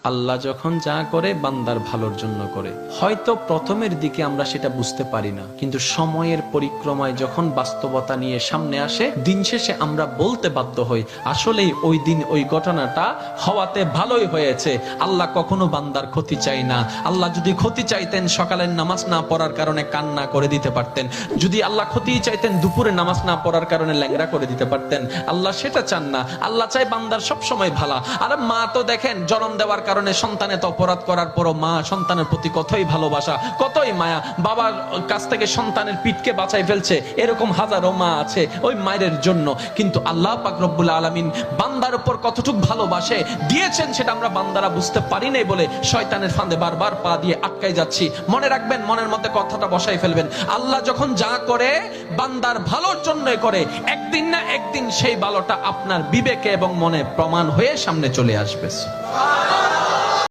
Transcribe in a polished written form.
আল্লাহ যখন যা করে বান্দার ভালোর জন্য করে। হয়তো প্রথমের দিকে আমরা সেটা বুঝতে পারি না, কিন্তু সময়ের পরিক্রমায় যখন বাস্তবতা নিয়ে সামনে আসে, দিন শেষে আমরা বলতে বাধ্য হই আসলেই ওই দিন ওই ঘটনাটা হওয়াতে ভালোই হয়েছে। আল্লাহ কখনো বান্দার ক্ষতি চাই না। আল্লাহ যদি ক্ষতি চাইতেন সকালের নামাজ না পড়ার কারণে কান্না করে দিতে পারতেন, যদি আল্লাহ ক্ষতি চাইতেন দুপুরে নামাজ না পড়ার কারণে ল্যাংড়া করে দিতে পারতেন। আল্লাহ সেটা চান না। আল্লাহ চাই বান্দার সব সময় ভালো। আর মা তো দেখেন জন্ম দেওয়ার কারণে সন্তানের তো অপরাধ করার পরও মা সন্তানের প্রতি কতই ভালোবাসা, কতই মায়া, বাবার কাছ থেকে সন্তানের পিঠকে বাঁচাই ফেলছে, এরকম হাজারো মা আছে ওই মায়ের জন্য। কিন্তু আল্লাহ পাক রব্বুল আলামিন বান্দার উপর কতটুকু ভালোবাসে দিয়েছেন সেটা আমরা বান্দারা বুঝতে পারি নাই বলে শয়তানের ফাঁদে বারবার পা দিয়ে আটকাই যাচ্ছি। মনে রাখবেন, মনের মধ্যে কথাটা বসাই ফেলবেন, আল্লাহ যখন যা করে বান্দার ভালোর জন্যই করে। একদিন না একদিন সেই ভালোটা আপনার বিবেকে এবং মনে প্রমাণ হয়ে সামনে চলে আসবে।